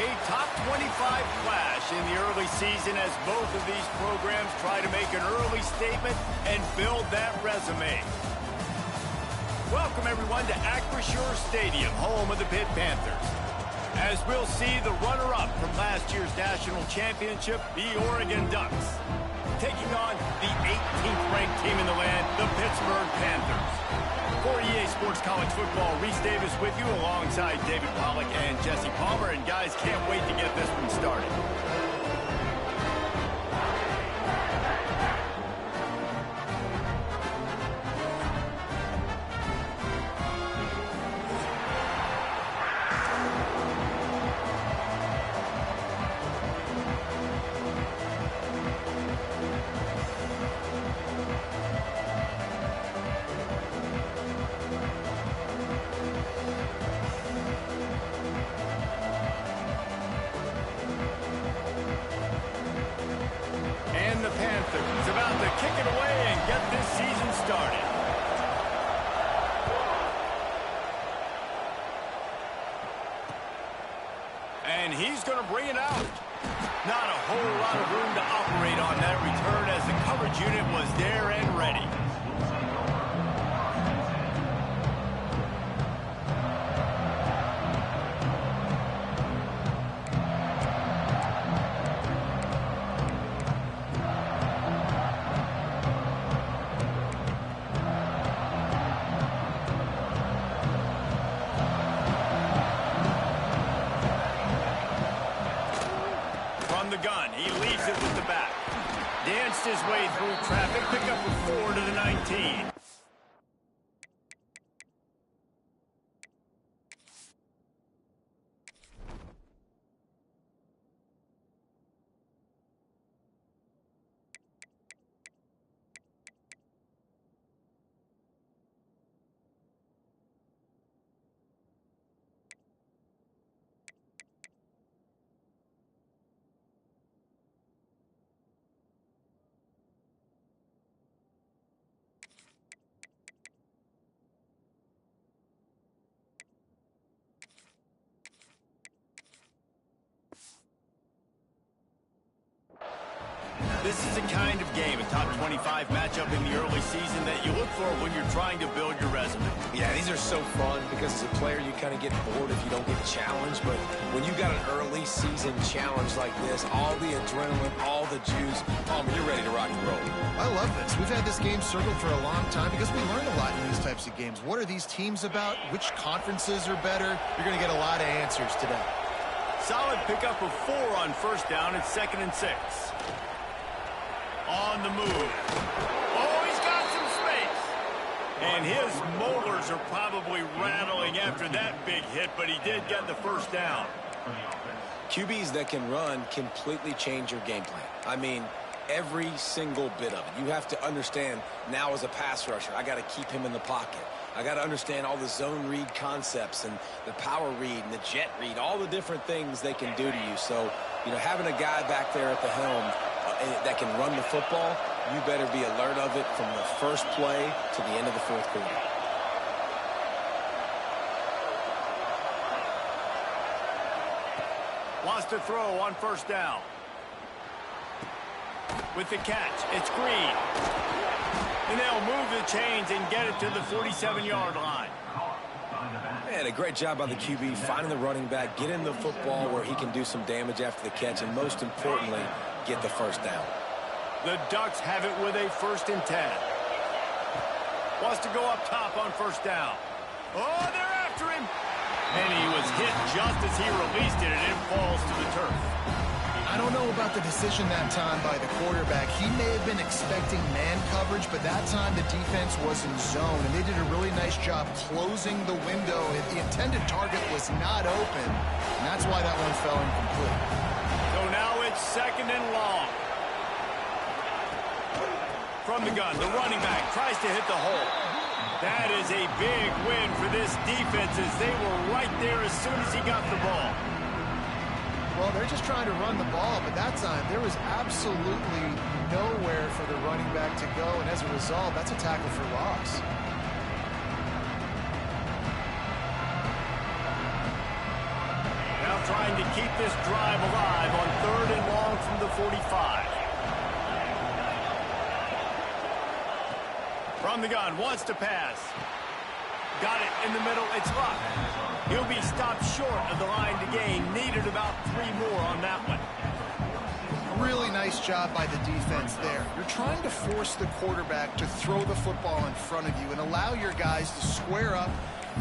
A top 25 clash in the early season as both of these programs try to make an early statement and build that resume. Welcome, everyone, to Acrisure Stadium, home of the Pitt Panthers. As we'll see the runner-up from last year's national championship, the Oregon Ducks, taking on the 18th-ranked team in the land, the Pittsburgh Panthers. For EA Sports College Football, Reese Davis with you alongside David Pollack and Jesse Palmer. And guys, can't wait to get this one started. Is about to kick it away and get this season started. And he's going to bring it out. Not a whole lot of room to operate on that return as the coverage unit was there and ready. The gun. He leaves it with the back. Danced his way through traffic. Pick up a 4 to the 19. This is a kind of game, a top 25 matchup in the early season that you look for when you're trying to build your resume. Yeah, these are so fun because as a player you kind of get bored if you don't get challenged, but when you got an early season challenge like this, all the adrenaline, all the juice, you're ready to rock and roll. I love this. We've had this game circled for a long time because we learn a lot in these types of games. What are these teams about? Which conferences are better? You're going to get a lot of answers today. Solid pickup of 4 on first down. It's 2nd and 6. On the move. Oh, he's got some space. And his molars are probably rattling after that big hit, but he did get the first down. QBs that can run completely change your game plan. I mean, every single bit of it. You have to understand now as a pass rusher, I got to keep him in the pocket. I got to understand all the zone read concepts and the power read and the jet read, all the different things they can do to you. So, having a guy back there at the helm that can run the football, you better be alert of it from the first play to the end of the fourth quarter. Wants to throw on first down. With the catch, it's Green. And they'll move the chains and get it to the 47-yard line. Man, a great job by the QB finding the running back, getting the football where he can do some damage after the catch, and most importantly, get the first down. The Ducks have it with a 1st and 10. Wants to go up top on first down. Oh, they're after him. And he was hit just as he released it, and it falls to the turf. I don't know about the decision that time by the quarterback. He may have been expecting man coverage, but that time the defense was in zone, and they did a really nice job closing the window. The intended target was not open, and that's why that one fell incomplete. So now it's 2nd and long. From the gun, the running back tries to hit the hole. That is a big win for this defense as they were right there as soon as he got the ball. Well, they're just trying to run the ball, but that time there was absolutely nowhere for the running back to go, and as a result, that's a tackle for loss. Now trying to keep this drive alive on 3rd and long from the 45. From the gun, wants to pass. Got it in the middle, it's Luck. He'll be stopped short of the line to gain. Needed about 3 more on that one. Really nice job by the defense there. You're trying to force the quarterback to throw the football in front of you and allow your guys to square up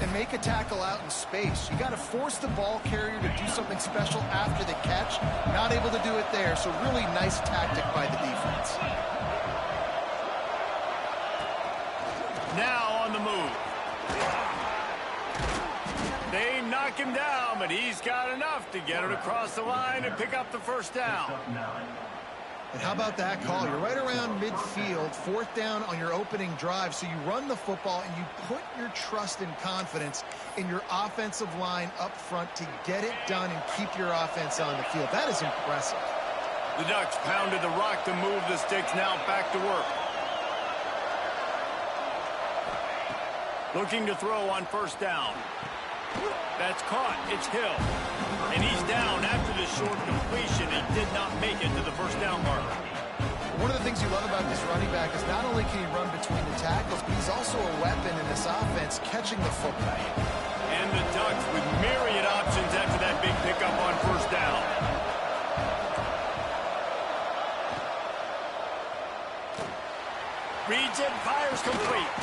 and make a tackle out in space. You got to force the ball carrier to do something special after the catch. Not able to do it there, so really nice tactic by the defense. Now on the move. They knock him down, but he's got enough to get it across the line and pick up the first down. And how about that call? You're right around midfield, 4th down on your opening drive, so you run the football and you put your trust and confidence in your offensive line up front to get it done and keep your offense on the field. That is impressive. The Ducks pounded the rock to move the sticks, now back to work. Looking to throw on 1st down. That's caught. It's Hill. And he's down after the short completion. He did not make it to the 1st down marker. One of the things you love about this running back is not only can he run between the tackles, but he's also a weapon in this offense catching the football. And the Ducks with myriad options after that big pickup on 1st down. Reads it, fires complete.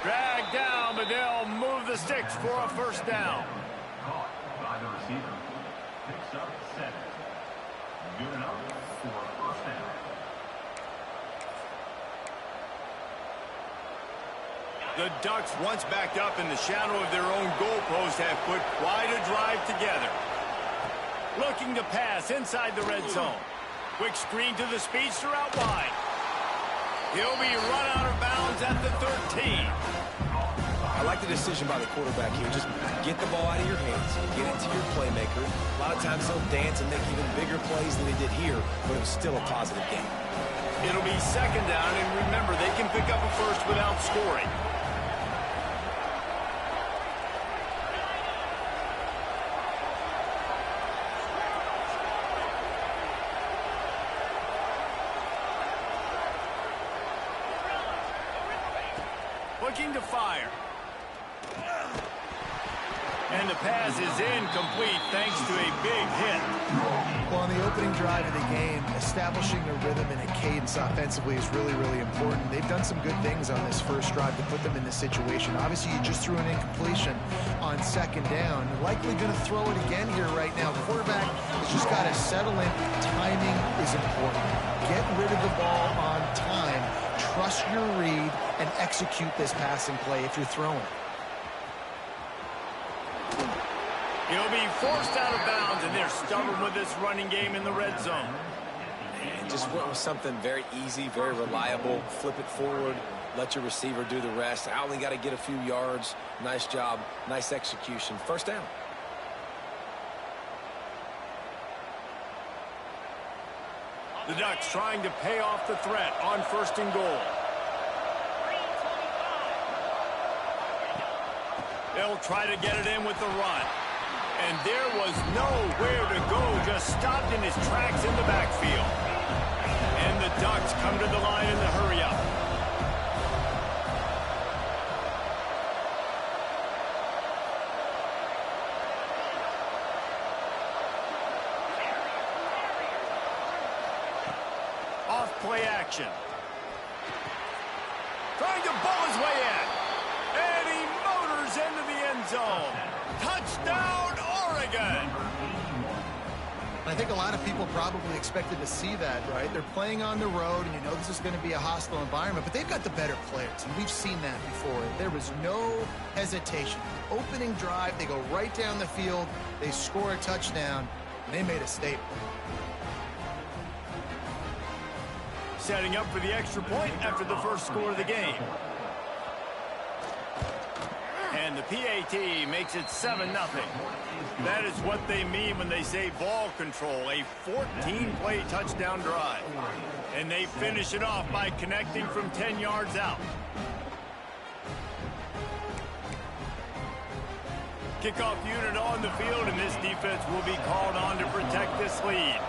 Dragged down, but they'll move the sticks for a 1st down. Caught by the receiver. Picks up 7. Good enough for a 1st down. The Ducks, once backed up in the shadow of their own goalpost, have put quite a drive together. Looking to pass inside the red zone. Quick screen to the speedster out wide. He'll be run out of bounds at the 13. I like the decision by the quarterback here. Just get the ball out of your hands, get it to your playmaker. A lot of times they'll dance and make even bigger plays than they did here, but it was still a positive game. It'll be 2nd down, and remember, they can pick up a first without scoring. Looking to fire. And the pass is incomplete thanks to a big hit. Well, on the opening drive of the game, establishing a rhythm and a cadence offensively is really, really important. They've done some good things on this first drive to put them in this situation. Obviously, you just threw an incompletion on 2nd down. You're likely going to throw it again here right now. The quarterback has just got to settle in. Timing is important. Get rid of the ball on time. Trust your read and execute this passing play if you're throwing it. He'll be forced out of bounds, and they're stubborn with this running game in the red zone. And just went with something very easy, very reliable. Flip it forward, let your receiver do the rest. I only got to get a few yards. Nice job, nice execution. 1st down. The Ducks trying to pay off the threat on 1st and goal. They'll try to get it in with the run. And there was nowhere to go, just stopped in his tracks in the backfield. And the Ducks come to the line in the hurry-up. Off-play action. Trying to ball his way in. And he motors into the end zone. Touchdown, Oregon! I think a lot of people probably expected to see that, right? They're playing on the road, and you know this is going to be a hostile environment, but they've got the better players, and we've seen that before. There was no hesitation. Opening drive, they go right down the field, they score a touchdown, and they made a statement. Setting up for the extra point after the first score of the game. And the PAT makes it 7-0. That is what they mean when they say ball control, a 14-play touchdown drive. And they finish it off by connecting from 10 yards out. Kickoff unit on the field, and this defense will be called on to protect this lead.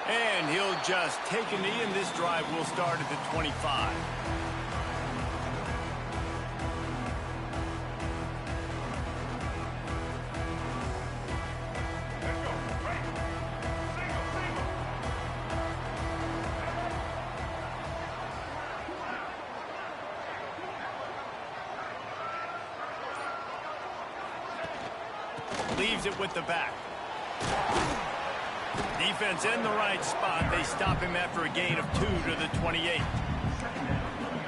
And he'll just take a knee, and this drive will start at the 25. Leaves it with the back. Defense in the right spot. They stop him after a gain of 2 to the 28.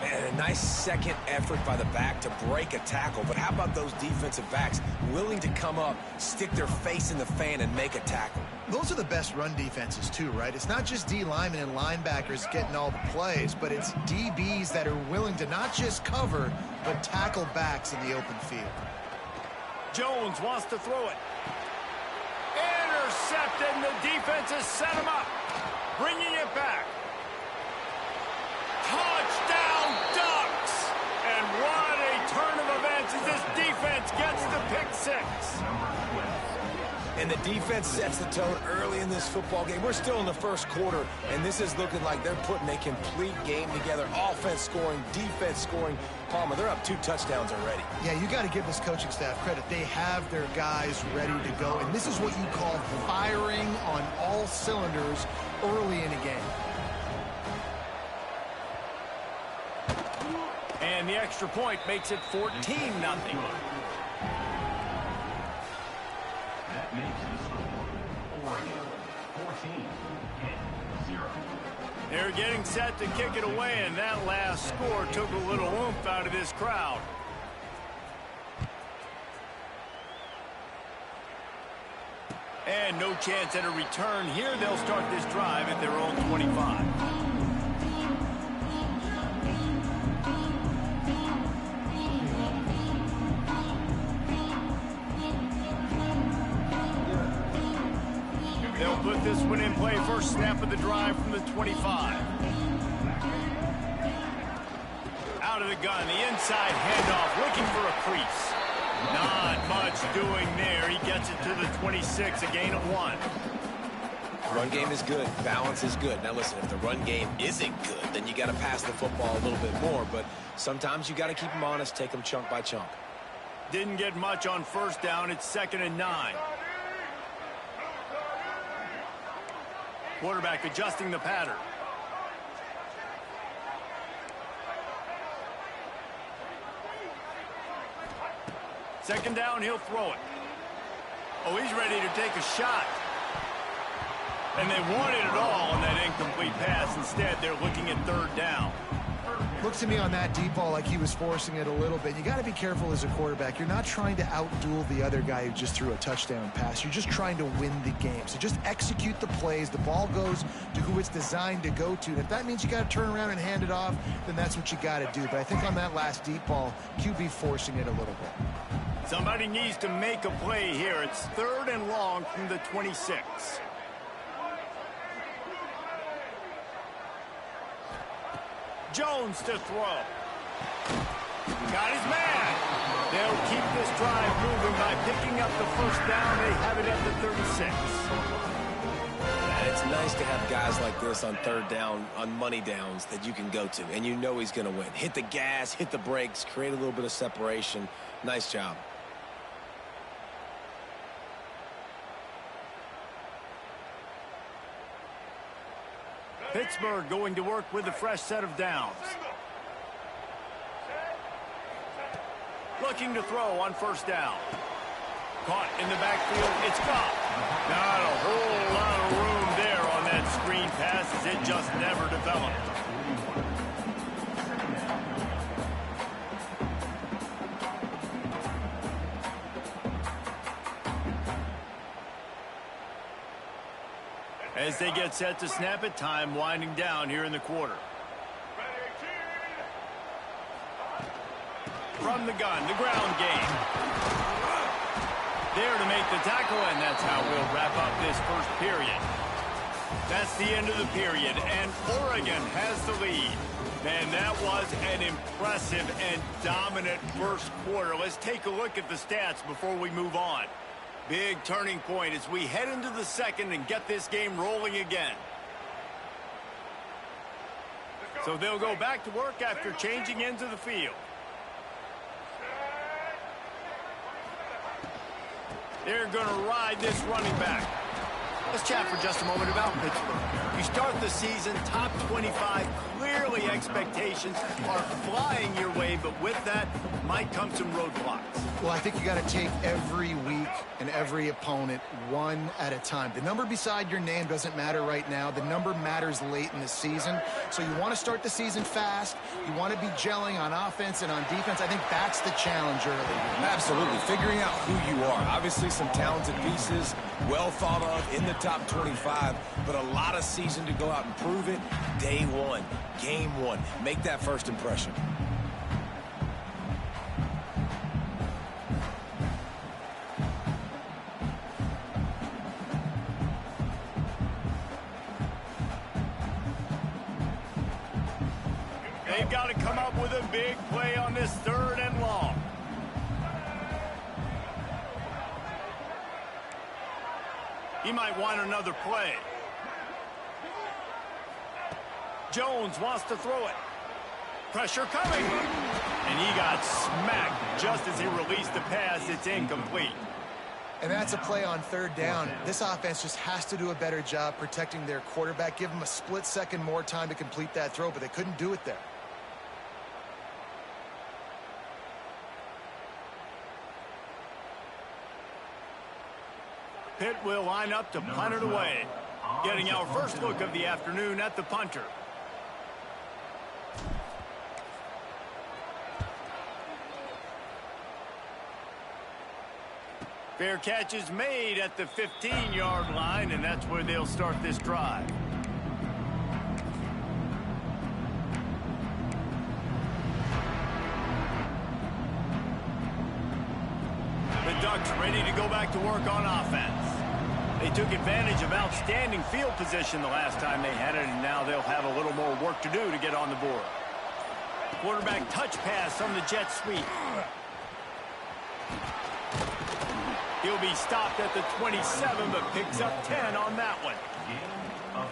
And a nice second effort by the back to break a tackle. But how about those defensive backs willing to come up, stick their face in the fan, and make a tackle? Those are the best run defenses too, right? It's not just D linemen and linebackers getting all the plays, but it's DBs that are willing to not just cover, but tackle backs in the open field. Jones wants to throw it. Intercepted, and the defense has set him up. Bringing it back. Touchdown, Ducks! And what a turn of events as this defense gets the pick six. And the defense sets the tone early in this football game. We're still in the first quarter, and this is looking like they're putting a complete game together. Offense scoring, defense scoring. Palmer, they're up 2 touchdowns already. Yeah, you got to give this coaching staff credit. They have their guys ready to go, and this is what you call firing on all cylinders early in a game. And the extra point makes it 14-0. That makes the score Oregon 14-0. They're getting set to kick it away, and that last score took a little oomph out of this crowd. And no chance at a return here. They'll start this drive at their own 25. They'll put this one in play. First snap of the drive from the 25. Out of the gun, the inside handoff, looking for a crease. Not much doing there. He gets it to the 26, a gain of 1. Run game is good. Balance is good. Now listen, if the run game isn't good, then you got to pass the football a little bit more. But sometimes you got to keep them honest, take them chunk by chunk. Didn't get much on first down. It's 2nd and 9. Quarterback adjusting the pattern. Second down, he'll throw it. Oh, he's ready to take a shot. And they wanted it all on that incomplete pass. Instead, they're looking at 3rd down. Looks to me on that deep ball like he was forcing it a little bit. You got to be careful as a quarterback. You're not trying to outduel the other guy who just threw a touchdown pass. You're just trying to win the game. So just execute the plays. The ball goes to who it's designed to go to. And if that means you got to turn around and hand it off, then that's what you got to do. But I think on that last deep ball, QB forcing it a little bit. Somebody needs to make a play here. It's 3rd and long from the 26. Jones to throw. Got his man. They'll keep this drive moving by picking up the first down. They have it at the 36. And it's nice to have guys like this on 3rd down, on money downs that you can go to, and you know he's going to win. Hit the gas, hit the brakes, create a little bit of separation. Nice job. Pittsburgh going to work with a fresh set of downs. Looking to throw on first down. Caught in the backfield. It's gone. Not a whole lot of room there on that screen pass as it just never developed. As they get set to snap it, time winding down here in the quarter. From the gun, the ground game. There to make the tackle, and that's how we'll wrap up this first period. That's the end of the period, and Oregon has the lead. Man, that was an impressive and dominant first quarter. Let's take a look at the stats before we move on. Big turning point as we head into the second and get this game rolling again. So they'll go back to work after changing into the field. They're going to ride this running back. Let's chat for just a moment about Pittsburgh. You start the season top 25. Clearly expectations are flying your way, but with that might come some roadblocks. Well, I think you got to take every week and every opponent one at a time. The number beside your name doesn't matter right now. The number matters late in the season. So you want to start the season fast. You want to be gelling on offense and on defense. I think that's the challenge early. Absolutely. Figuring out who you are. Obviously some talented pieces, well thought of in the top 25, but a lot of season to go out and prove it. Day one, game one. Make that first impression. They've got to come up with a big play on this third and long. He might want another play. Jones wants to throw it. Pressure coming. And he got smacked just as he released the pass. It's incomplete. And that's a play on third down. This offense just has to do a better job protecting their quarterback. Give him a split second more time to complete that throw, but they couldn't do it there. Pitt will line up to punt it away. Getting our first look of the afternoon at the punter. Fair catch is made at the 15-yard line, and that's where they'll start this drive. The Ducks ready to go back to work on offense. They took advantage of outstanding field position the last time they had it, and now they'll have a little more work to do to get on the board. Quarterback touch pass on the jet sweep. He'll be stopped at the 27, but picks up 10 on that one.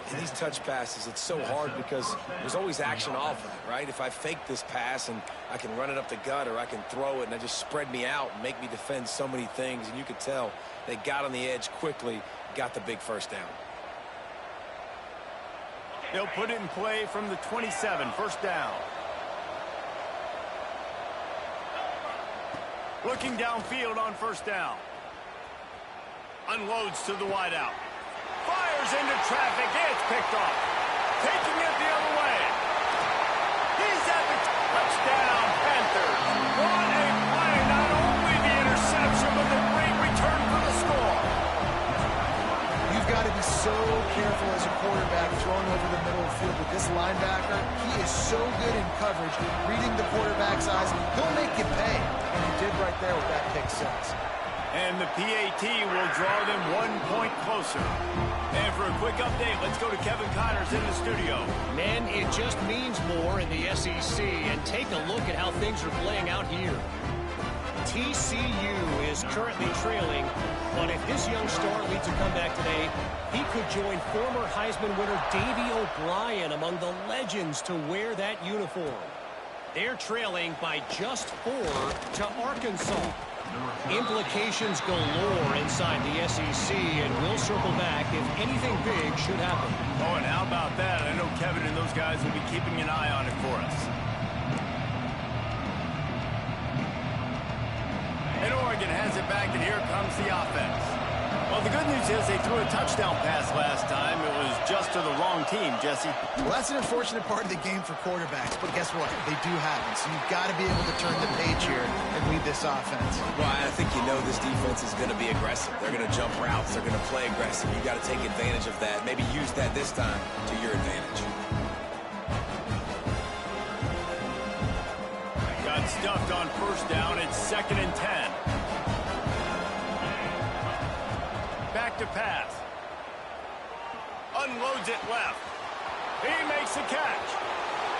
And these touch passes, it's so hard because there's always action off of it, right? If I fake this pass and I can run it up the gut, or I can throw it and I just spread me out and make me defend so many things, and you could tell they got on the edge quickly, got the big first down. They'll put it in play from the 27, first down. Looking downfield on first down. Unloads to the wideout. Fires into traffic. It's picked off. Taking it the other way. He's at the touchdown, Panthers. What a play. Not only the interception, but the great return for the score. You've got to be so careful as a quarterback throwing over the middle of the field with this linebacker. He is so good in coverage, reading the quarterback's eyes. He'll make you pay. And he did right there with that pick six. And the PAT will draw them 1 point closer. And for a quick update, let's go to Kevin Connors in the studio. Man, it just means more in the SEC. And take a look at how things are playing out here. TCU is currently trailing, but if this young star leads a comeback today, he could join former Heisman winner Davey O'Brien among the legends to wear that uniform. They're trailing by just 4 to Arkansas. Implications galore inside the SEC, and we'll circle back if anything big should happen. Oh, and how about that? I know Kevin and those guys will be keeping an eye on it for us. And Oregon has it back, and here comes the offense. Well, the good news is they threw a touchdown pass last time. It was just to the wrong team, Jesse. Well, that's an unfortunate part of the game for quarterbacks, but guess what? They do happen. So you've got to be able to turn the page here and lead this offense. Well, I think you know this defense is going to be aggressive. They're going to jump routes. They're going to play aggressive. You got to take advantage of that. Maybe use that this time to your advantage. Got stuffed on first down. It's 2nd and 10. Back to pass. A unloads it left. He makes the catch.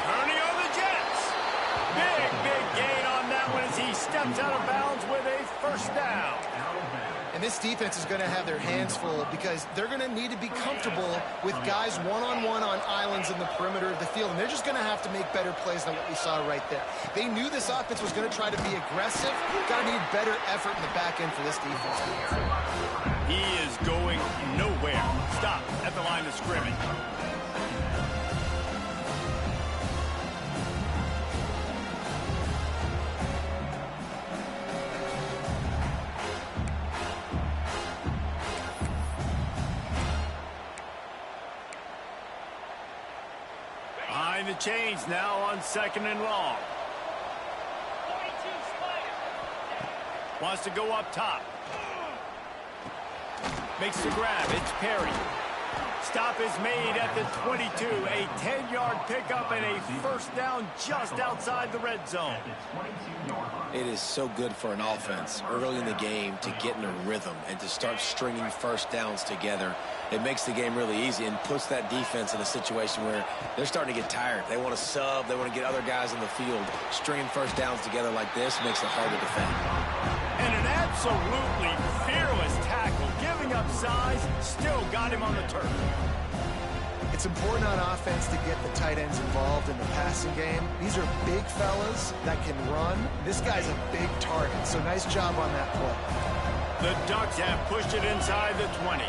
Turning on the Jets. Big gain on that one as he steps out of bounds with a first down. And this defense is going to have their hands full because they're going to need to be comfortable with guys one-on-one on islands in the perimeter of the field. And they're just going to have to make better plays than what we saw right there. They knew this offense was going to try to be aggressive. Got to need better effort in the back end for this defense. He is going nowhere. Stop at the line of scrimmage. Behind the chains now on 2nd and long. Wants to go up top. Makes the grab. It's Perry. Stop is made at the 22. A 10-yard pickup and a first down just outside the red zone. It is so good for an offense early in the game to get in a rhythm and to start stringing first downs together. It makes the game really easy and puts that defense in a situation where they're starting to get tired. They want to sub. They want to get other guys in the field. Stringing first downs together like this makes it hard to defend. And an absolutely fearless tackle. Giving up size, still got him on the turf. It's important on offense to get the tight ends involved in the passing game. These are big fellas that can run. This guy's a big target, so nice job on that play. The Ducks have pushed it inside the 20.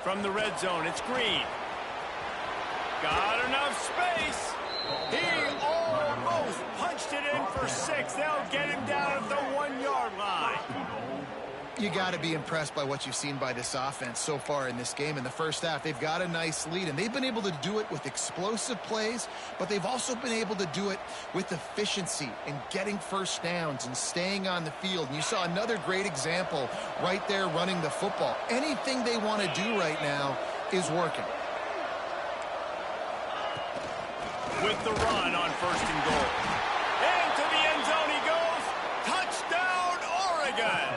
From the red zone, it's Green. Got enough space. He almost punched it in for 6. They'll get him down at the 1-yard line. You got to be impressed by what you've seen by this offense so far in this game. In the first half, they've got a nice lead, and they've been able to do it with explosive plays, but they've also been able to do it with efficiency and getting first downs and staying on the field. And you saw another great example right there running the football. Anything they want to do right now is working. With the run on 1st and goal. Into the end zone he goes. Touchdown, Oregon.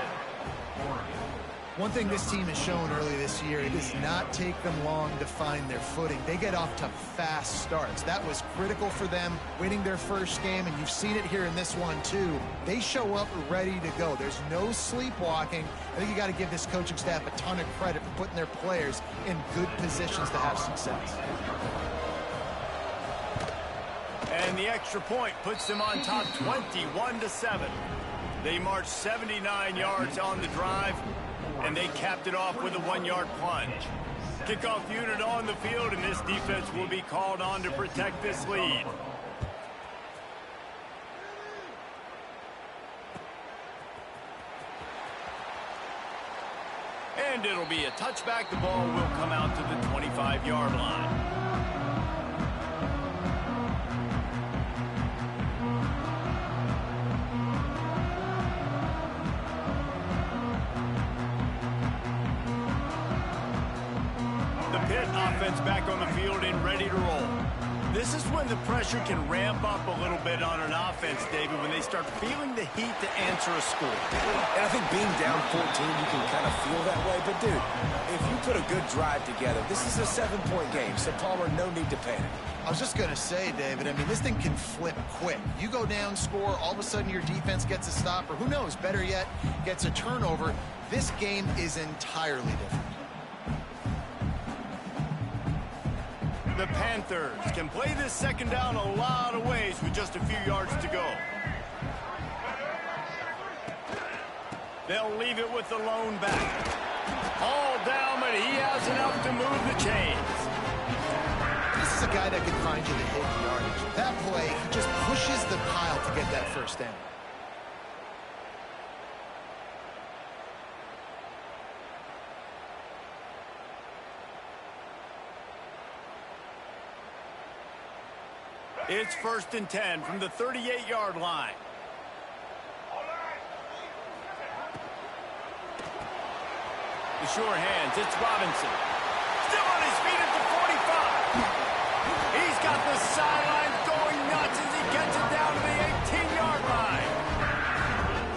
One thing this team has shown early this year, it does not take them long to find their footing. They get off to fast starts. That was critical for them winning their first game, and you've seen it here in this one too. They show up ready to go. There's no sleepwalking. I think you got to give this coaching staff a ton of credit for putting their players in good positions to have success. And the extra point puts them on top 21-7. They marched 79 yards on the drive, and they capped it off with a 1-yard plunge. Kickoff unit on the field, and this defense will be called on to protect this lead. And it'll be a touchback. The ball will come out to the 25-yard line. Pitt offense back on the field and ready to roll. This is when the pressure can ramp up a little bit on an offense, David, when they start feeling the heat to answer a score. And I think being down 14, you can kind of feel that way. But, dude, if you put a good drive together, this is a 7-point game. So, Palmer, no need to panic. I was just going to say, David, I mean, this thing can flip quick. You go down, score, all of a sudden your defense gets a stop, or who knows, better yet, gets a turnover. This game is entirely different. The Panthers can play this second down a lot of ways with just a few yards to go. They'll leave it with the lone back. All down, but he has enough to move the chains. This is a guy that can find you the hidden yardage. That play, he just pushes the pile to get that first down. It's 1st and 10 from the 38-yard line. The sure hands, it's Robinson. Still on his feet at the 45. He's got the sidelines going nuts as he gets it down to the 18-yard line.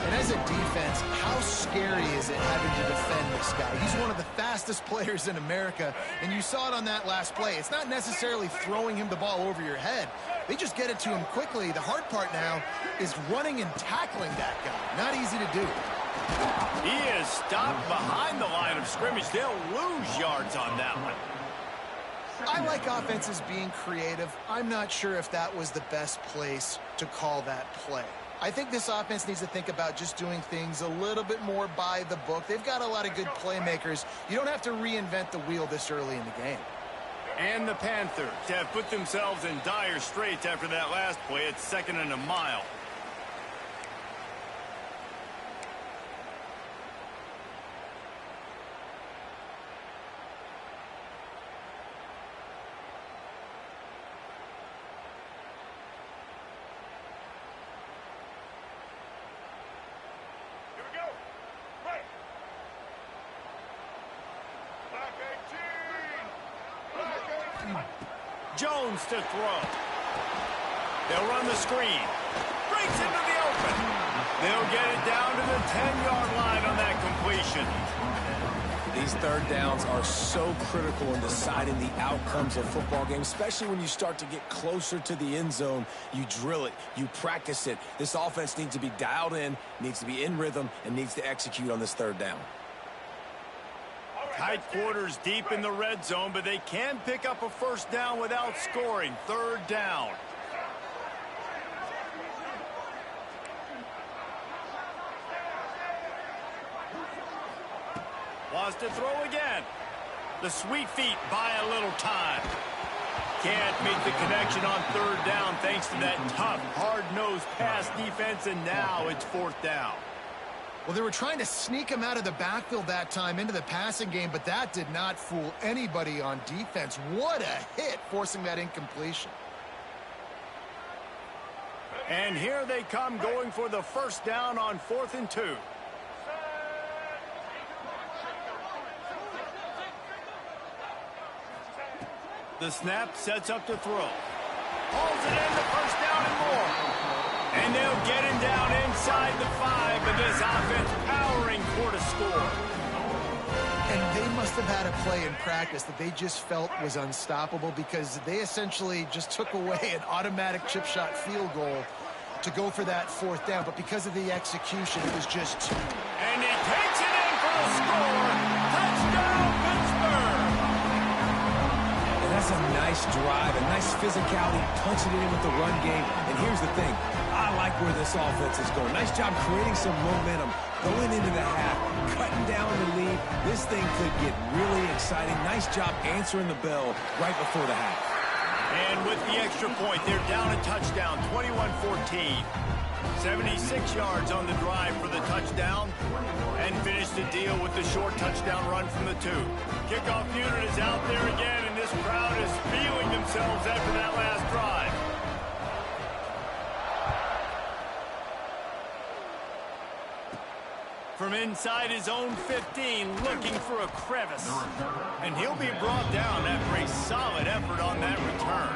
And as a defense, how scary is it having to defend this guy? He's one of the fastest players in America, and you saw it on that last play. It's not necessarily throwing him the ball over your head. They just get it to him quickly. The hard part now is running and tackling that guy. Not easy to do. He is stopped behind the line of scrimmage. They'll lose yards on that one. I like offenses being creative. I'm not sure if that was the best place to call that play. I think this offense needs to think about just doing things a little bit more by the book. They've got a lot of good playmakers. You don't have to reinvent the wheel this early in the game. And the Panthers have put themselves in dire straits after that last play. It's 2nd and a mile. Jones to throw. They'll run the screen. Breaks into the open. They'll get it down to the 10-yard line on that completion. These third downs are so critical in deciding the outcomes of football games, especially when you start to get closer to the end zone. You drill it. You practice it. This offense needs to be dialed in, needs to be in rhythm, and needs to execute on this third down. Tight quarters deep in the red zone, but they can pick up a first down without scoring. 3rd down. Wants to throw again. The sweet feet buy a little time. Can't make the connection on 3rd down thanks to that tough, hard-nosed pass defense, and now it's 4th down. Well, they were trying to sneak him out of the backfield that time into the passing game, but that did not fool anybody on defense. What a hit, forcing that incompletion. And here they come, going for the first down on 4th and 2. The snap sets up to throw. Hauls it in, the first down and more. And they'll get him down inside the 5, but this offense powering for the score. And they must have had a play in practice that they just felt was unstoppable, because they essentially just took away an automatic chip shot field goal to go for that 4th down. But because of the execution, it was just... And he takes it in for the score. Touchdown, Pittsburgh! And that's a nice drive, a nice physicality, punching it in with the run game. And here's the thing. I like where this offense is going. Nice job creating some momentum, going into the half, cutting down the lead. This thing could get really exciting. Nice job answering the bell right before the half. And with the extra point, they're down a touchdown, 21-14. 76 yards on the drive for the touchdown, and finished the deal with the short touchdown run from the 2. Kickoff unit is out there again, and this crowd is feeling themselves after that last drive. From inside his own 15, looking for a crevice. And he'll be brought down after a solid effort on that return.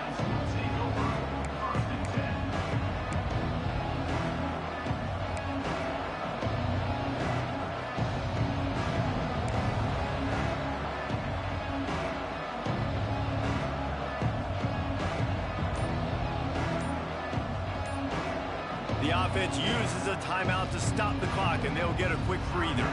The offense uses a timeout to stop the clock, and they'll get a quick breather.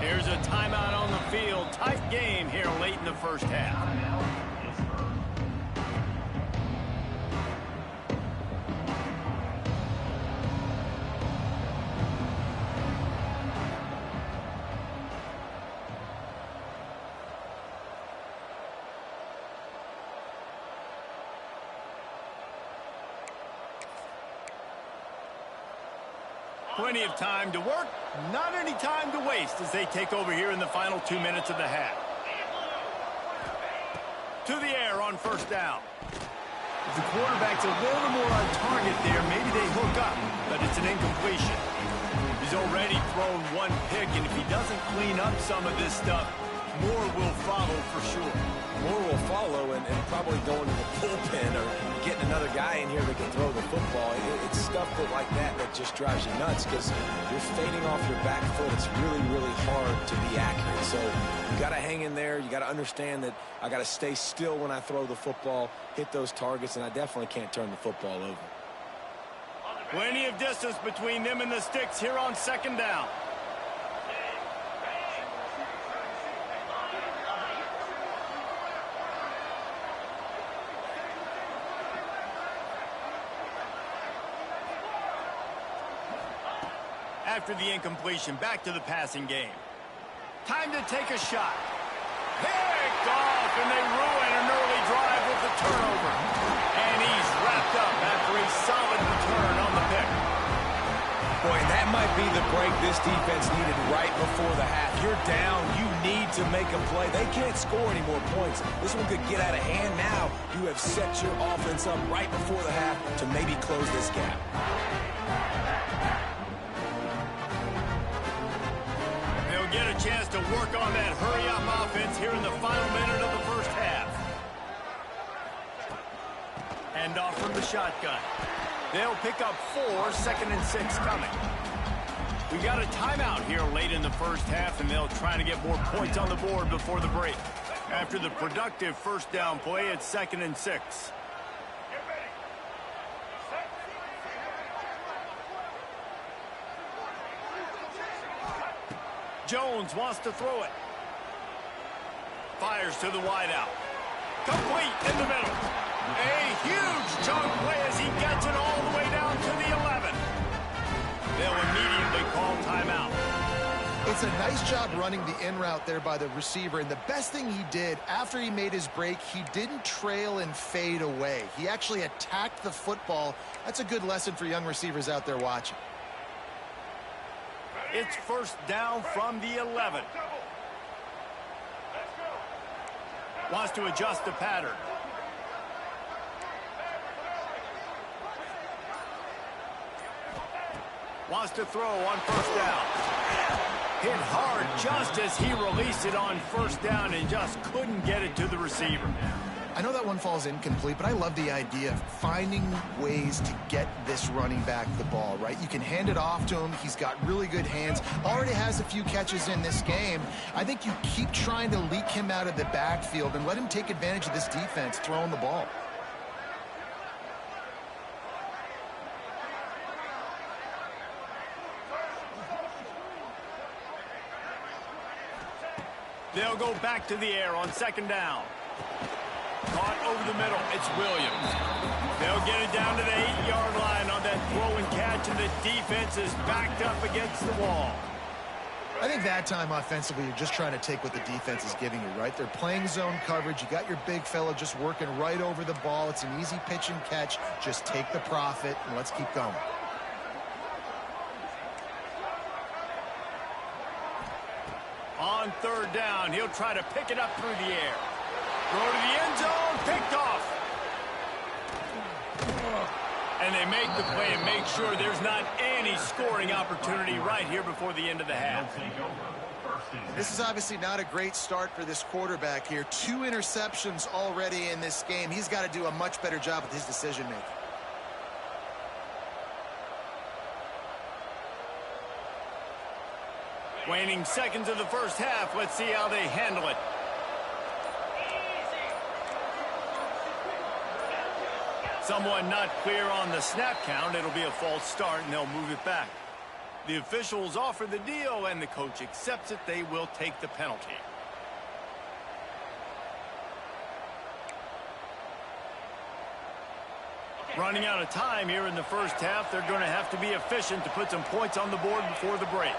Here's a timeout on the field. Tight game here late in the first half. Plenty of time to work, not any time to waste as they take over here in the final 2 minutes of the half. To the air on first down. If the quarterback's a little more on target there, maybe they hook up, but it's an incompletion. He's already thrown one pick, and if he doesn't clean up some of this stuff, more will follow for sure. More will follow, and probably going to the bullpen or getting another guy in here that can throw the football. It's stuff like that just drives you nuts because you're fading off your back foot. It's really, really hard to be accurate. So you got to hang in there. You got to understand that I got to stay still when I throw the football, hit those targets, and I definitely can't turn the football over. Plenty of distance between them and the sticks here on second down. After the incompletion, back to the passing game. Time to take a shot. Picked off, and they ruin an early drive with the turnover. And he's wrapped up after a solid return on the pick. Boy, that might be the break this defense needed right before the half. You're down. You need to make a play. They can't score any more points. This one could get out of hand now. You have set your offense up right before the half to maybe close this gap. Get a chance to work on that hurry-up offense here in the final minute of the first half. Hand off from the shotgun. They'll pick up 4, 2nd and 6 coming. We got a timeout here late in the first half, and they'll try to get more points on the board before the break. After the productive first down play, it's 2nd and 6. Jones wants to throw it. Fires to the wideout. Complete in the middle. A huge chunk play as he gets it all the way down to the 11. They'll immediately call timeout. It's a nice job running the in route there by the receiver, and the best thing he did after he made his break, he didn't trail and fade away. He actually attacked the football. That's a good lesson for young receivers out there watching. It's first down from the 11. Wants to adjust the pattern. Wants to throw on first down. Hit hard just as he released it on first down and just couldn't get it to the receiver. I know that one falls incomplete, but I love the idea of finding ways to get this running back the ball, right? You can hand it off to him. He's got really good hands. Already has a few catches in this game. I think you keep trying to leak him out of the backfield and let him take advantage of this defense throwing the ball. They'll go back to the air on second down. Caught over the middle. It's Williams. They'll get it down to the 8-yard line on that throw and catch, and the defense is backed up against the wall. I think that time offensively, you're just trying to take what the defense is giving you, right? They're playing zone coverage. You got your big fella just working right over the ball. It's an easy pitch and catch. Just take the profit, and let's keep going. On third down, he'll try to pick it up through the air. Throw to the end zone, picked off. And they make the play and make sure there's not any scoring opportunity right here before the end of the half. This is obviously not a great start for this quarterback here. 2 interceptions already in this game. He's got to do a much better job with his decision-making. Waning seconds of the first half. Let's see how they handle it. Someone not clear on the snap count. It'll be a false start, and they'll move it back. The officials offer the deal, and the coach accepts it. They will take the penalty. Running out of time here in the first half. They're going to have to be efficient to put some points on the board before the break.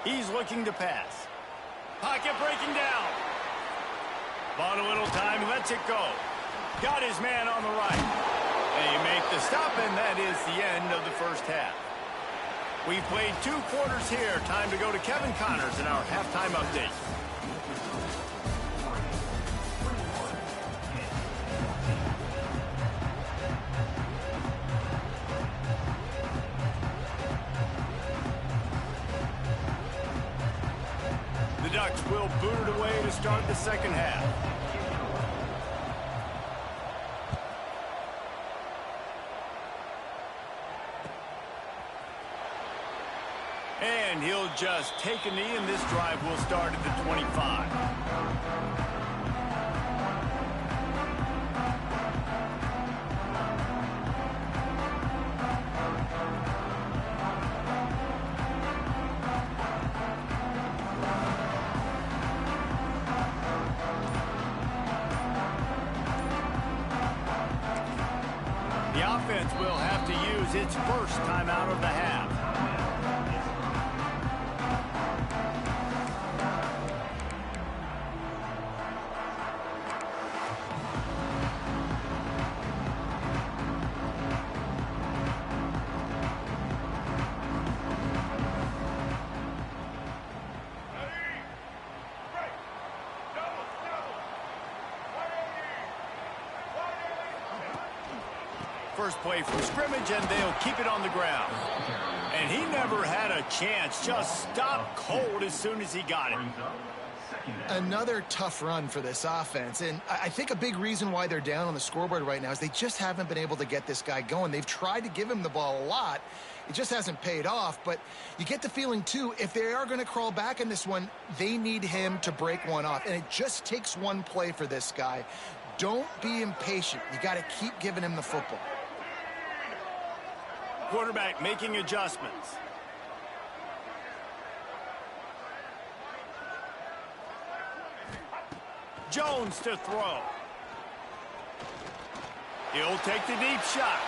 He's looking to pass. Pocket breaking down. Bought a little time, lets it go. Got his man on the right. They make the stop, and that is the end of the first half. We've played 2 quarters here. Time to go to Kevin Connors in our halftime update. Ducks will boot it away to start the second half. And he'll just take a knee, and this drive will start at the 25. The offense will have to use its first timeout of the half. First play from scrimmage, and they'll keep it on the ground. And he never had a chance. Just stopped cold as soon as he got it. Another tough run for this offense, and I think a big reason why they're down on the scoreboard right now is they just haven't been able to get this guy going. They've tried to give him the ball a lot. It just hasn't paid off, but you get the feeling, too, if they are going to crawl back in this one, they need him to break one off, and it just takes one play for this guy. Don't be impatient. You got to keep giving him the football. Quarterback making adjustments. Jones to throw. He'll take the deep shot.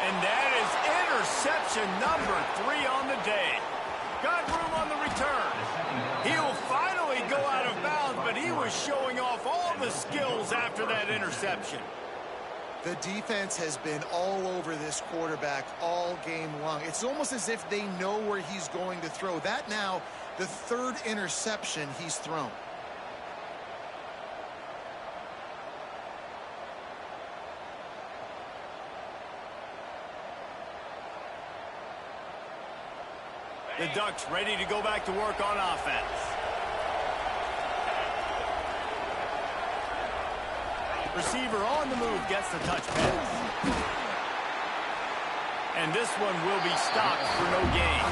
And that is interception number 3 on the day. Got room on the return. He'll finally go out of bounds, but he was showing off all the skills after that interception. The defense has been all over this quarterback all game long. It's almost as if they know where he's going to throw. That now, the third interception he's thrown. The Ducks ready to go back to work on offense. Receiver on the move gets the touch pass. And this one will be stopped for no gain.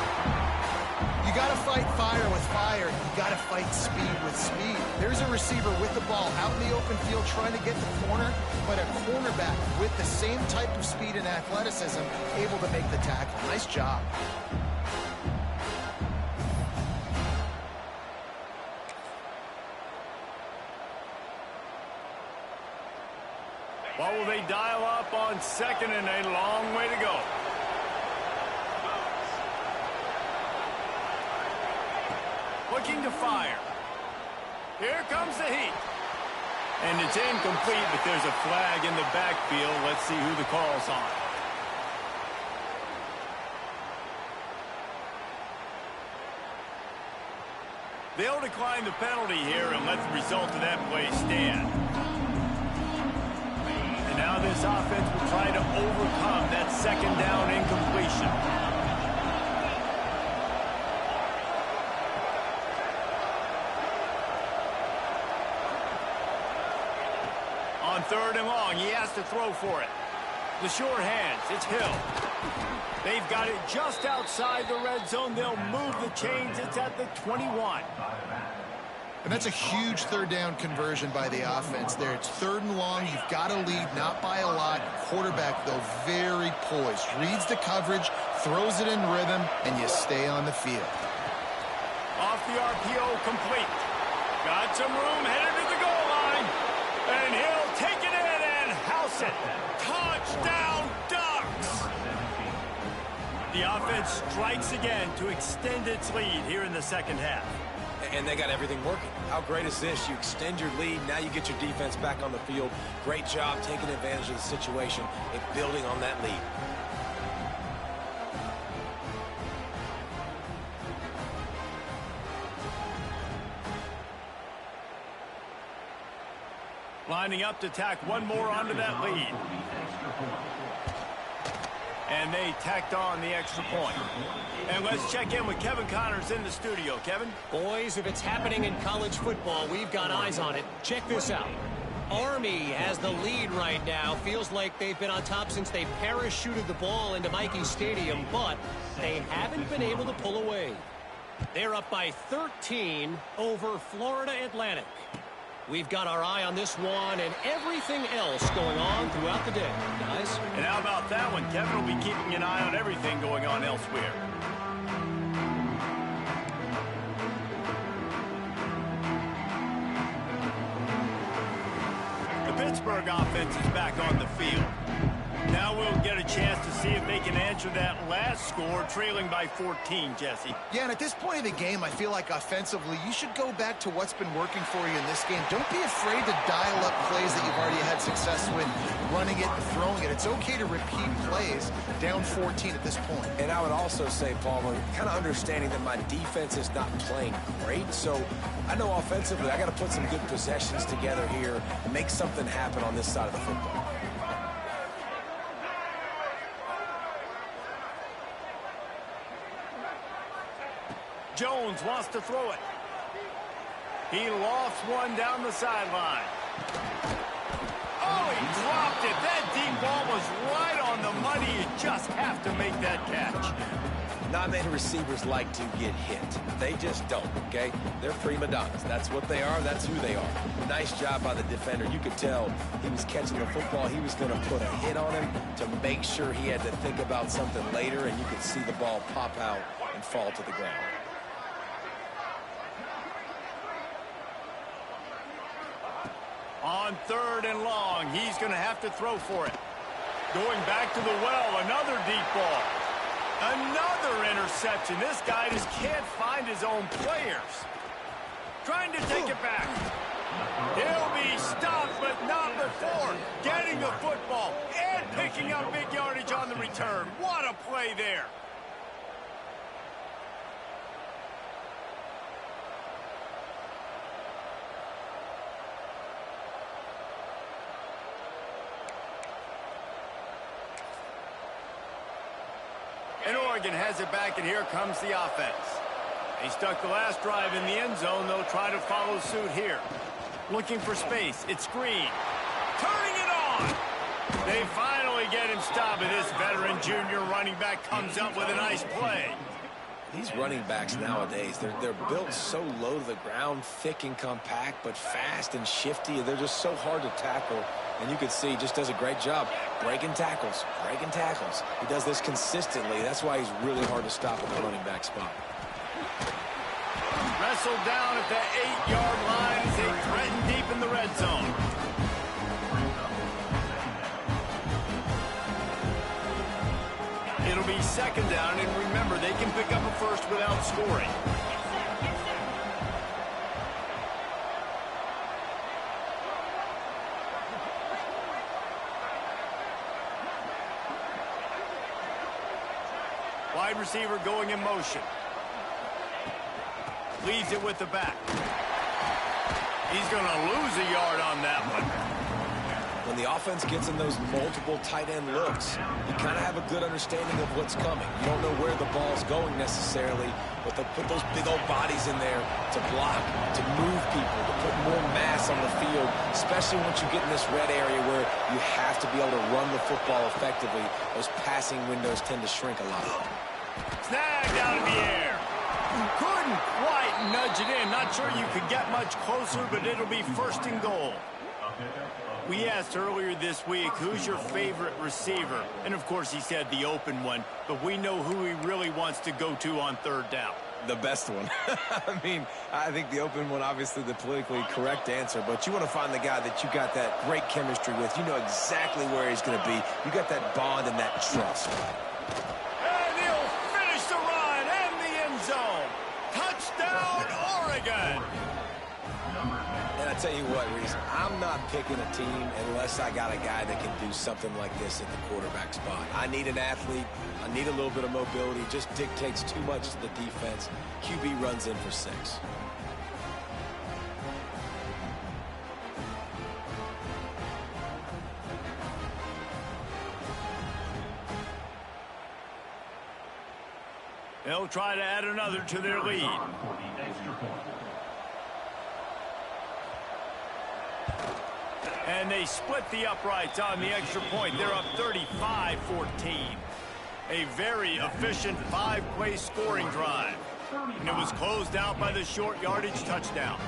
You got to fight fire with fire. You got to fight speed with speed. There's a receiver with the ball out in the open field trying to get the corner, but a cornerback with the same type of speed and athleticism able to make the tackle. Nice job. What will they dial up on second, and a long way to go? Looking to fire. Here comes the heat. And it's incomplete, but there's a flag in the backfield. Let's see who the call's on. They'll decline the penalty here and let the result of that play stand. And now this offense will try to overcome that second down incompletion. On third and long, he has to throw for it. The short hands, it's Hill. They've got it just outside the red zone. They'll move the chains. It's at the 21. And that's a huge third down conversion by the offense there. It's third and long. You've got to lead, not by a lot. Quarterback, though, very poised. Reads the coverage, throws it in rhythm, and you stay on the field. Off the RPO, complete. Got some room, headed to the goal line. And he'll take it in and house it. Touchdown, Ducks! The offense strikes again to extend its lead here in the second half. And they got everything working. How great is this? You extend your lead, now you get your defense back on the field. Great job taking advantage of the situation and building on that lead. Lining up to tack one more onto that lead. And they tacked on the extra point. And let's check in with Kevin Connors in the studio. Kevin? Boys, if it's happening in college football, we've got eyes on it. Check this out. Army has the lead right now. Feels like they've been on top since they parachuted the ball into Michie Stadium, but they haven't been able to pull away. They're up by 13 over Florida Atlantic. We've got our eye on this one and everything else going on throughout the day, guys. And how about that one? Kevin will be keeping an eye on everything going on elsewhere. The Pittsburgh offense is back on the field. Now we'll get a chance to see if they can answer that last score, trailing by 14, Jesse. Yeah, and at this point of the game, I feel like offensively, you should go back to what's been working for you in this game. Don't be afraid to dial up plays that you've already had success with, running it and throwing it. It's okay to repeat plays down 14 at this point. And I would also say, Palmer, kind of understanding that my defense is not playing great, so I know offensively I got to put some good possessions together here and make something happen on this side of the football. Jones wants to throw it. He lofts one down the sideline. Oh, he dropped it. That deep ball was right on the money. You just have to make that catch. Not many receivers like to get hit. They just don't, okay? They're prima donnas. That's what they are. That's who they are. Nice job by the defender. You could tell he was catching the football. He was going to put a hit on him to make sure he had to think about something later, and you could see the ball pop out and fall to the ground. On 3rd and long, he's going to have to throw for it. Going back to the well, another deep ball. Another interception. This guy just can't find his own players. Trying to take it back. He'll be stopped, but not before getting the football and picking up big yardage on the return. What a play there. And Oregon has it back, and here comes the offense. They stuck the last drive in the end zone. They'll try to follow suit here. Looking for space. It's Green. Turning it on. They finally get him stopped, and this veteran junior running back comes up with a nice play. These running backs nowadays, they're built so low to the ground, thick and compact, but fast and shifty. They're just so hard to tackle. And you can see he just does a great job breaking tackles, breaking tackles. He does this consistently. That's why he's really hard to stop at the running back spot. Wrestled down at the 8-yard line as they threaten deep in the red zone. It'll be 2nd down, and remember, they can pick up a first without scoring. Wide receiver going in motion. Leaves it with the back. He's going to lose a yard on that one. When the offense gets in those multiple tight end looks, you kind of have a good understanding of what's coming. You don't know where the ball's going necessarily, but they'll put those big old bodies in there to block, to move people, to put more mass on the field, especially once you get in this red area where you have to be able to run the football effectively. Those passing windows tend to shrink a lot. Snagged out of the air. Couldn't quite nudge it in. Not sure you could get much closer, but it'll be 1st and goal. We asked earlier this week, who's your favorite receiver? And, of course, he said the open one, but we know who he really wants to go to on 3rd down. The best one. I mean, I think the open one, obviously the politically correct answer, but you want to find the guy that you got that great chemistry with. You know exactly where he's going to be. You got that bond and that trust. And he'll finish the run and the end zone. Touchdown, Oregon. And I tell you what, Reese, I'm not picking a team unless I got a guy that can do something like this at the quarterback spot. I need an athlete. I need a little bit of mobility. It just dictates too much to the defense. QB runs in for 6. They'll try to add another to their lead. For the extra point. And they split the uprights on the extra point. They're up 35-14. A very efficient 5-play scoring drive. And it was closed out by the short yardage touchdown.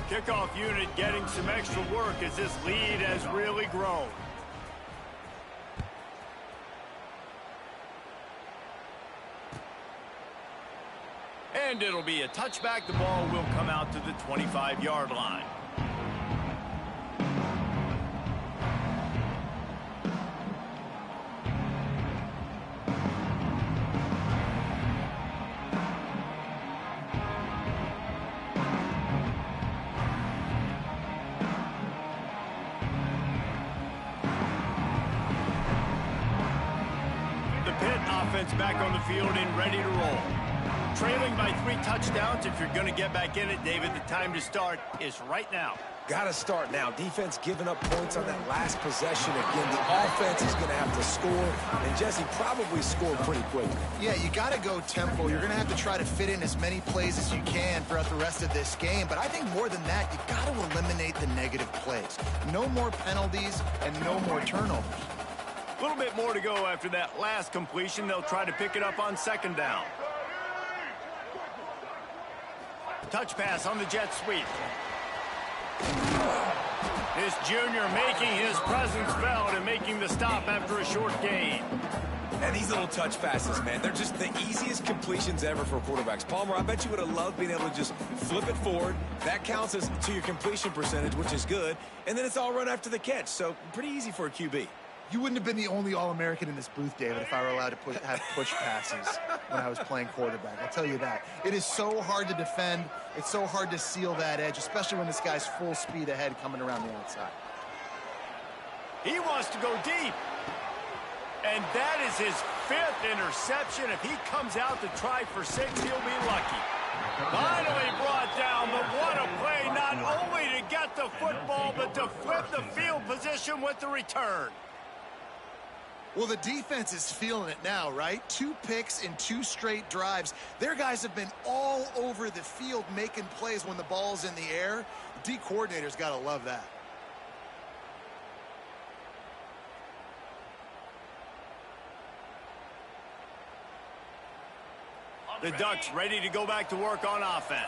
Kickoff unit getting some extra work as this lead has really grown. And it'll be a touchback. The ball will come out to the 25-yard line. The Pitt offense back on the field and ready to roll. Trailing by 3 touchdowns. If you're going to get back in it, David, the time to start is right now. Got to start now. Defense giving up points on that last possession. Again, the offense is going to have to score, and Jesse probably scored pretty quickly. Yeah, you got to go tempo. You're going to have to try to fit in as many plays as you can throughout the rest of this game. But I think more than that, you got to eliminate the negative plays. No more penalties and no more turnovers. A little bit more to go after that last completion. They'll try to pick it up on second down. Touch pass on the jet sweep. This junior making his presence felt and making the stop after a short gain. And these little touch passes, man, they're just the easiest completions ever for quarterbacks. Palmer, I bet you would have loved being able to just flip it forward. That counts as to your completion percentage, which is good. And then it's all run after the catch, so pretty easy for a QB. You wouldn't have been the only All-American in this booth, David, if I were allowed to have push passes when I was playing quarterback. I'll tell you that. It is so hard to defend. It's so hard to seal that edge, especially when this guy's full speed ahead coming around the outside. He wants to go deep. And that is his 5th interception. If he comes out to try for 6, he'll be lucky. Finally brought down, but what a play, not only to get the football, but to flip the field position with the return. Well, the defense is feeling it now, right? 2 picks in 2 straight drives. Their guys have been all over the field making plays when the ball's in the air. The D coordinator's got to love that. The Ducks ready to go back to work on offense.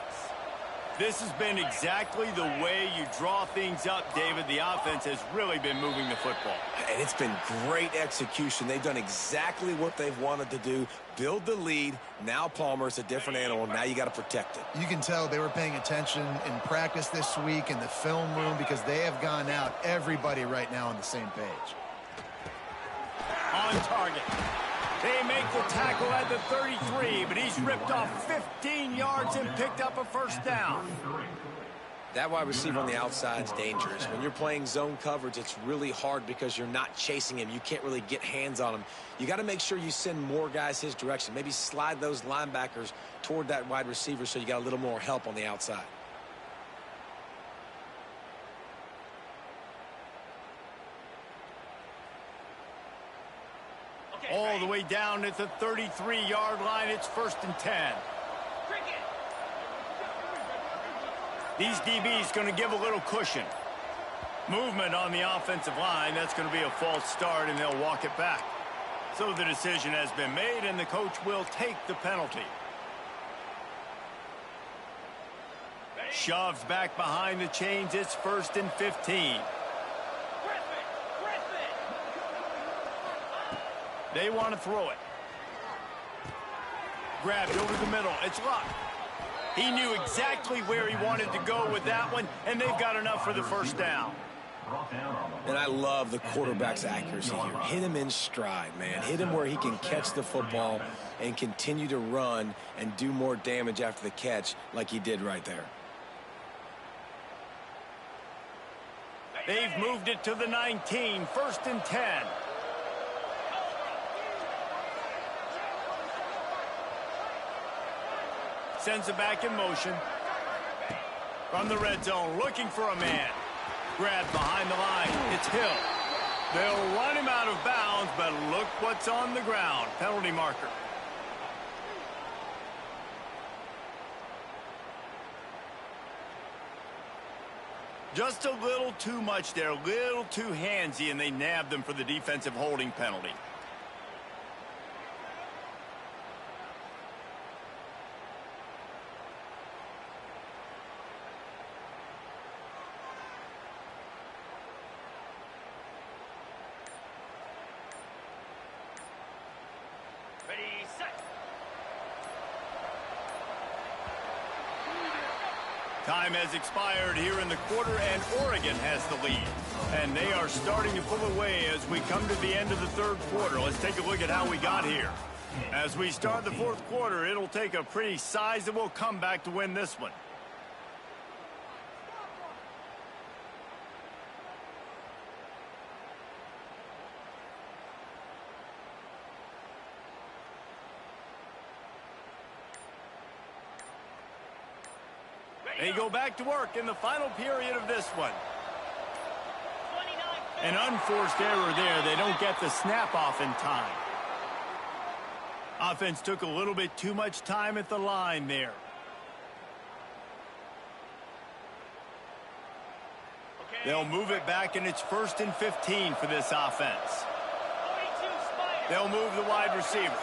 This has been exactly the way you draw things up, David. The offense has really been moving the football. And it's been great execution. They've done exactly what they've wanted to do. Build the lead. Now Palmer's a different animal. Now you got to protect it. You can tell they were paying attention in practice this week in the film room because they have gone out, everybody right now on the same page. On target. They make the tackle at the 33, but he's ripped off 15 yards and picked up a first down. That wide receiver on the outside is dangerous. When you're playing zone coverage, it's really hard because you're not chasing him. You can't really get hands on him. You got to make sure you send more guys his direction. Maybe slide those linebackers toward that wide receiver so you got a little more help on the outside. All the way down at the 33-yard line. It's 1st and 10. These DBs going to give a little cushion. Movement on the offensive line. That's going to be a false start, and they'll walk it back. So the decision has been made, and the coach will take the penalty. Shoves back behind the chains. It's 1st and 15. They want to throw it. Grabbed over the middle. It's Luck. He knew exactly where he wanted to go with that one, and they've got enough for the first down. And I love the quarterback's accuracy here. Hit him in stride, man. Hit him where he can catch the football and continue to run and do more damage after the catch like he did right there. They've moved it to the 19, 1st and 10. Sends it back in motion. From the red zone, looking for a man. Grabbed behind the line. It's Hill. They'll run him out of bounds, but look what's on the ground. Penalty marker. Just a little too much there, a little too handsy, and they nabbed them for the defensive holding penalty. Ready, set. Time has expired here in the quarter, and Oregon has the lead. And they are starting to pull away as we come to the end of the third quarter. Let's take a look at how we got here. As we start the fourth quarter, it'll take a pretty sizable comeback to win this one. They go back to work in the final period of this one. An unforced error there. They don't get the snap off in time. Offense took a little bit too much time at the line there. They'll move it back, and it's 1st and 15 for this offense. They'll move the wide receiver.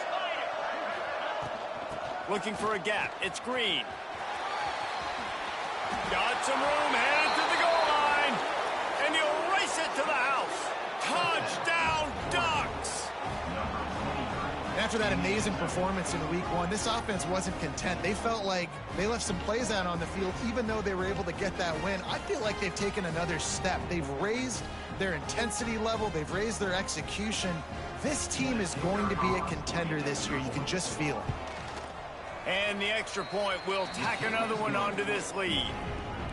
Looking for a gap. It's Green. Got some room, headed to the goal line, and he'll race it to the house. Touchdown, Ducks! After that amazing performance in week one, this offense wasn't content. They felt like they left some plays out on the field, even though they were able to get that win. I feel like they've taken another step. They've raised their intensity level. They've raised their execution. This team is going to be a contender this year. You can just feel it. And the extra point will tack another one onto this lead.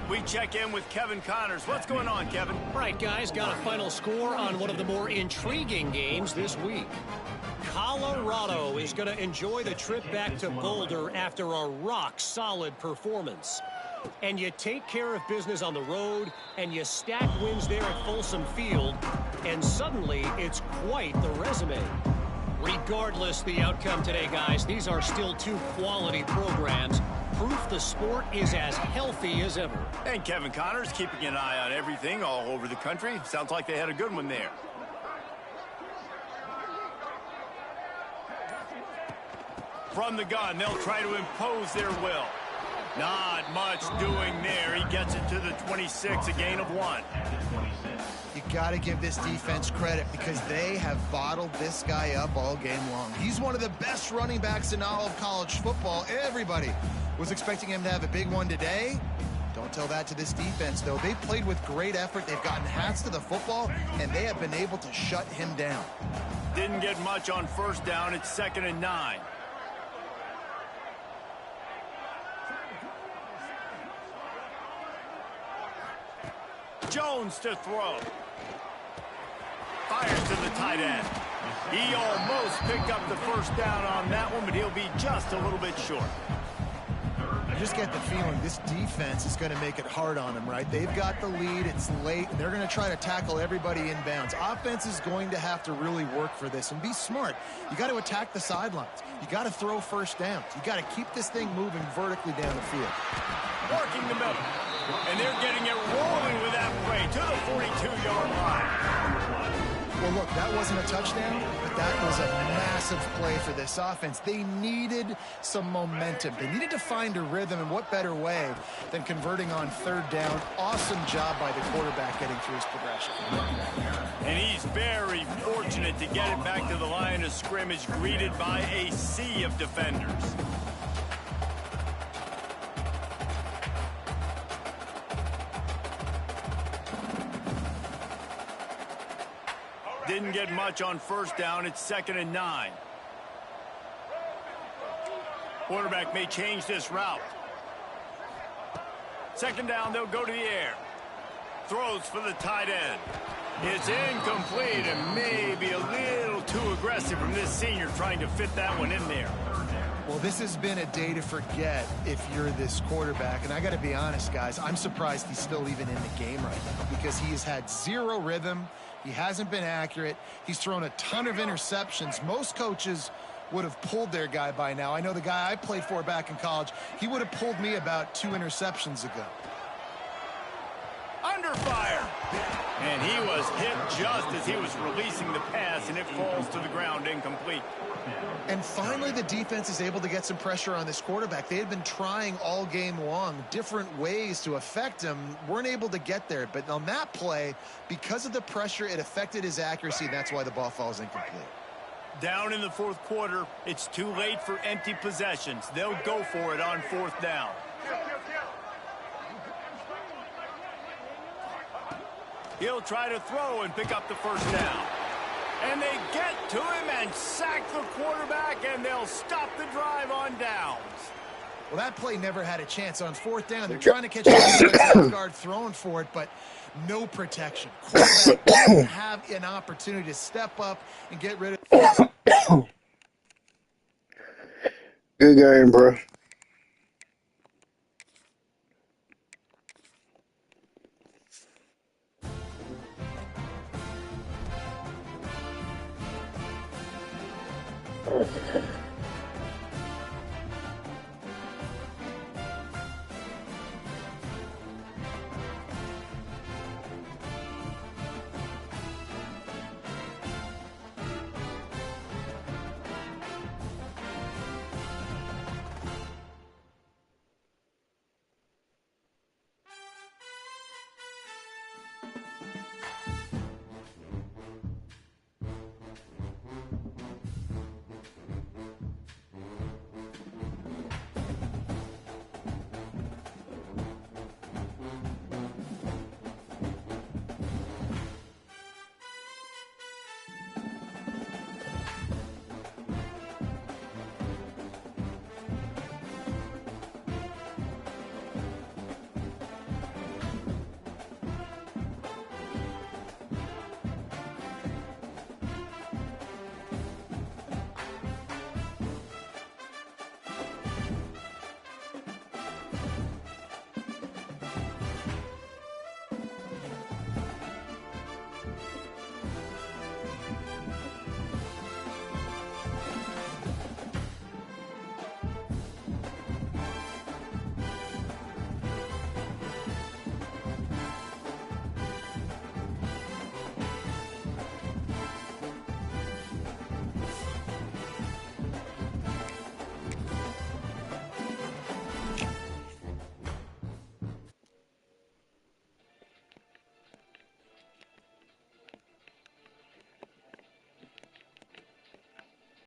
We check in with Kevin Connors. What's going on, Kevin? All right, guys, got a final score on one of the more intriguing games this week. Colorado is going to enjoy the trip back to Boulder after a rock-solid performance. And you take care of business on the road, and you stack wins there at Folsom Field, and suddenly it's quite the resume. Regardless the outcome today, guys, these are still two quality programs. Proof the sport is as healthy as ever. And Kevin Connors keeping an eye on everything all over the country. Sounds like they had a good one there. From the gun, they'll try to impose their will. Not much doing there. He gets it to the 26, a gain of 1. You got to give this defense credit because they have bottled this guy up all game long. He's one of the best running backs in all of college football. Everybody was expecting him to have a big one today. Don't tell that to this defense, though. They played with great effort. They've gotten hats to the football, and they have been able to shut him down. Didn't get much on first down. It's 2nd and 9. Jones to throw. Fires to the tight end. He almost picked up the first down on that one, but he'll be just a little bit short. I just get the feeling this defense is going to make it hard on them, right? They've got the lead. It's late, and they're going to try to tackle everybody inbounds. Offense is going to have to really work for this and be smart. You got to attack the sidelines. You got to throw first downs. You got to keep this thing moving vertically down the field. Working the middle. And they're getting it rolling with that play to the 42-yard line. Well, look, that wasn't a touchdown, but that was a massive play for this offense. They needed some momentum. They needed to find a rhythm, and what better way than converting on third down. Awesome job by the quarterback getting through his progression. And he's very fortunate to get it back to the line of scrimmage, greeted by a sea of defenders. Didn't get much on first down. It's 2nd and 9. Quarterback may change this route. 2nd down, they'll go to the air. Throws for the tight end. It's incomplete and maybe a little too aggressive from this senior trying to fit that one in there. Well, this has been a day to forget if you're this quarterback. And I got to be honest, guys, I'm surprised he's still even in the game right now because he has had zero rhythm. He hasn't been accurate. He's thrown a ton of interceptions. Most coaches would have pulled their guy by now. I know the guy I played for back in college, he would have pulled me about 2 interceptions ago. Under fire. And he was hit just as he was releasing the pass, and it falls to the ground incomplete. And finally, the defense is able to get some pressure on this quarterback. They had been trying all game long different ways to affect him, weren't able to get there. But on that play, because of the pressure, it affected his accuracy, and that's why the ball falls incomplete. Down in the fourth quarter, it's too late for empty possessions. They'll go for it on 4th down. He'll try to throw and pick up the first down. And they get to him and sack the quarterback, and they'll stop the drive on downs. Well, that play never had a chance on 4th down. They're trying to catch the guard throwing for it, but no protection. Quarterback didn't have an opportunity to step up and get rid of it. Good game, bro.